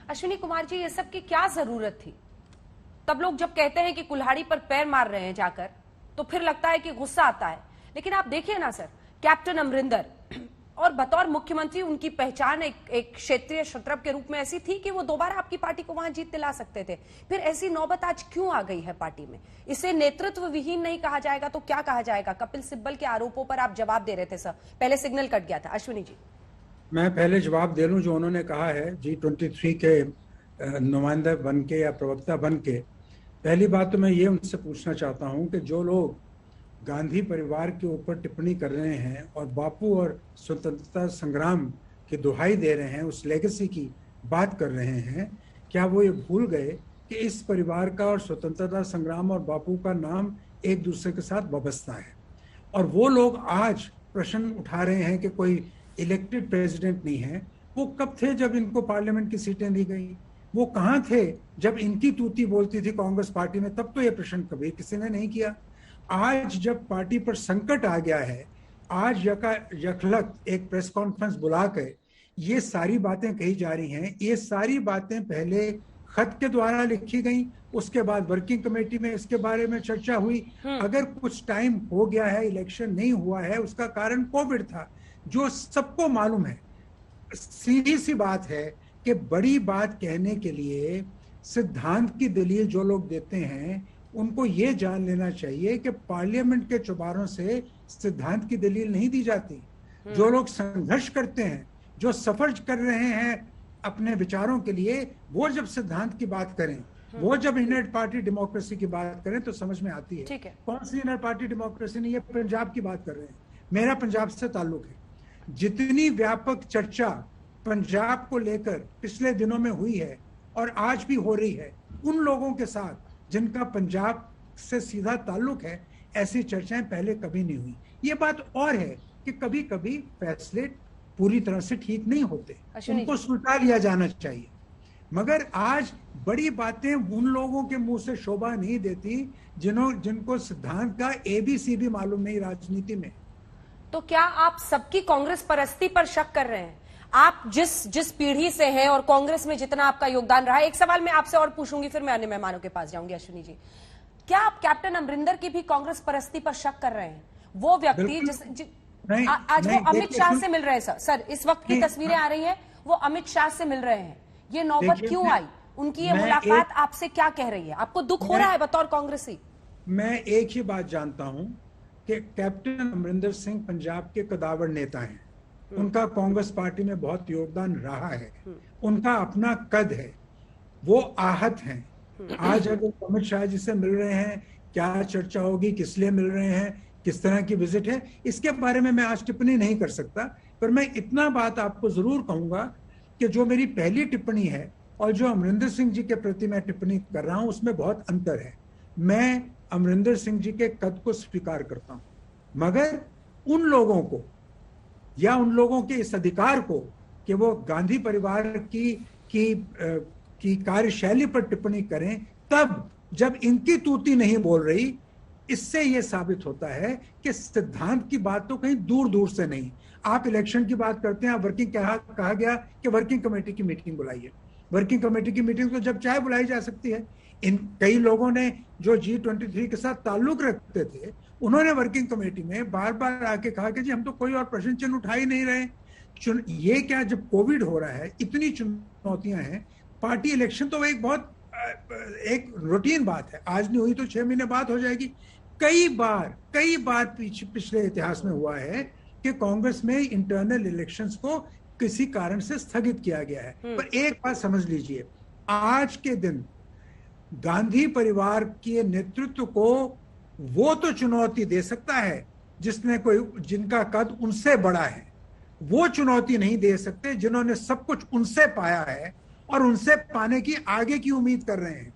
अश्विनी कुमार जी, ये सब की क्या जरूरत थी? तब लोग जब कहते हैं कि कुल्हाड़ी पर पैर मार रहे हैं जाकर, तो फिर लगता है कि गुस्सा आता है। लेकिन आप देखिए ना सर, कैप्टन अमरिंदर और बतौर मुख्यमंत्री उनकी पहचान एक क्षेत्रीय शत्रप के रूप में ऐसी थी कि वो दोबारा आपकी पार्टी को वहां जीत दिला सकते थे। फिर ऐसी नौबत आज क्यों आ गई है पार्टी में? इसे नेतृत्व विहीन नहीं कहा जाएगा तो क्या कहा जाएगा? कपिल सिब्बल के आरोपों पर आप जवाब दे रहे थे सर, पहले सिग्नल कट गया था। अश्विनी जी, मैं पहले जवाब दे लूं जो उन्होंने कहा है G23 के नुमाइंदा बन के या प्रवक्ता बन के। पहली बात तो मैं ये उनसे पूछना चाहता हूं कि जो लोग गांधी परिवार के ऊपर टिप्पणी कर रहे हैं और बापू और स्वतंत्रता संग्राम की दुहाई दे रहे हैं, उस लेगेसी की बात कर रहे हैं, क्या वो ये भूल गए कि इस परिवार का और स्वतंत्रता संग्राम और बापू का नाम एक दूसरे के साथ वाबस्ता है? और वो लोग आज प्रश्न उठा रहे हैं कि कोई इलेक्टेड प्रेसिडेंट नहीं है। वो कब थे जब इनको पार्लियामेंट की सीटें दी गई? वो कहाँ थे जब इनकी तूती बोलती थी कांग्रेस पार्टी में? तब तो ये प्रश्न कभी किसी ने नहीं किया। आज जब पार्टी पर संकट आ गया है, आज यकलक एक प्रेस कॉन्फ्रेंस बुला कर ये सारी बातें कही जा रही हैं। ये सारी बातें पहले खत के द्वारा लिखी गई, उसके बाद वर्किंग कमेटी में इसके बारे में चर्चा हुई। अगर कुछ टाइम हो गया है, इलेक्शन नहीं हुआ है, उसका कारण कोविड था, जो सबको मालूम है। सीधी सी बात है कि बड़ी बात कहने के लिए सिद्धांत की दलील जो लोग देते हैं, उनको ये जान लेना चाहिए कि पार्लियामेंट के चौबारों से सिद्धांत की दलील नहीं दी जाती। जो लोग संघर्ष करते हैं, जो सफर कर रहे हैं अपने विचारों के लिए, वो जब सिद्धांत की बात करें, वो जब यूनाइटेड पार्टी डेमोक्रेसी की बात करें तो समझ में आती है। कौन सी यूनाइटेड पार्टी डेमोक्रेसी नहीं, ये पंजाब की बात कर रहे हैं। मेरा पंजाब से ताल्लुक है। जितनी व्यापक चर्चा पंजाब को लेकर पिछले दिनों में हुई है और आज भी हो रही है, उन लोगों के साथ जिनका पंजाब से सीधा ताल्लुक है, ऐसी चर्चाएं पहले कभी नहीं हुई। ये बात और है कि कभी कभी फैसले पूरी तरह से ठीक नहीं होते, उनको सुलटा लिया जाना चाहिए। मगर आज बड़ी बातें उन लोगों के मुंह से शोभा नहीं देती जिनको सिद्धांत का ABC भी मालूम नहीं राजनीति में। तो क्या आप सबकी कांग्रेस परस्ती पर शक कर रहे हैं? आप जिस पीढ़ी से हैं और कांग्रेस में जितना आपका योगदान रहा है, एक सवाल मैं आपसे और पूछूंगी, फिर मैं अन्य मेहमानों के पास जाऊंगी। अश्विनी जी, क्या आप कैप्टन अमरिंदर की भी कांग्रेस परस्ती पर शक कर रहे हैं? वो व्यक्ति आज वो अमित शाह से मिल रहे हैं सर, इस वक्त की तस्वीरें आ रही हैं, वो अमित शाह से मिल रहे हैं। ये नौबत क्यों आई? उनकी ये मुलाकात आपसे क्या कह रही है? आपको दुख हो रहा है बतौर कांग्रेसी? मैं एक ही बात जानता हूं कि कैप्टन अमरिंदर सिंह पंजाब के कदावर नेता हैं। उनका कांग्रेस पार्टी में बहुत योगदान रहा है। उनका अपना कद है, वो आहत हैं। आज अगर अमित शाह जी से मिल रहे हैं, क्या चर्चा होगी, किस लिए मिल रहे हैं, किस तरह की विजिट है, इसके बारे में मैं आज टिप्पणी नहीं कर सकता। पर मैं इतना बात आपको जरूर कहूंगा कि जो मेरी पहली टिप्पणी है और जो अमरिंदर सिंह जी के प्रति मैं टिप्पणी कर रहा हूं, उसमें बहुत अंतर है। मैं अमरिंदर सिंह जी के कद को स्वीकार करता हूं, मगर उन लोगों को या उन लोगों के इस अधिकार को कि वो गांधी परिवार की कार्यशैली पर टिप्पणी करें, तब जब इनकी तूती नहीं बोल रही, इससे यह साबित होता है कि सिद्धांत की बात तो कहीं दूर दूर से नहीं। आप इलेक्शन की बात करते हैं, वर्किंग कहा गया कि वर्किंग कमेटी की मीटिंग बुलाइए। वर्किंग कमेटी की मीटिंग तो जब चाहे बुलाई जा सकती है। इन कई लोगों ने जो G23 के साथ ताल्लुक रखते थे, उन्होंने वर्किंग कमेटी में बार बार आके कहा कि जी हम तो कोई और प्रश्न चिन्ह उठा ही नहीं रहे। ये क्या, जब कोविड हो रहा है, इतनी चुनौतियां हैं, पार्टी इलेक्शन तो एक बहुत एक रूटीन बात है। आज नहीं हुई तो 6 महीने बाद हो जाएगी। कई बार पिछले इतिहास में हुआ है कि कांग्रेस में इंटरनल इलेक्शंस को किसी कारण से स्थगित किया गया है। पर एक बात समझ लीजिए, आज के दिन गांधी परिवार के नेतृत्व को वो तो चुनौती दे सकता है जिनका कद उनसे बड़ा है। वो चुनौती नहीं दे सकते जिन्होंने सब कुछ उनसे पाया है और उनसे पाने की आगे की उम्मीद कर रहे हैं।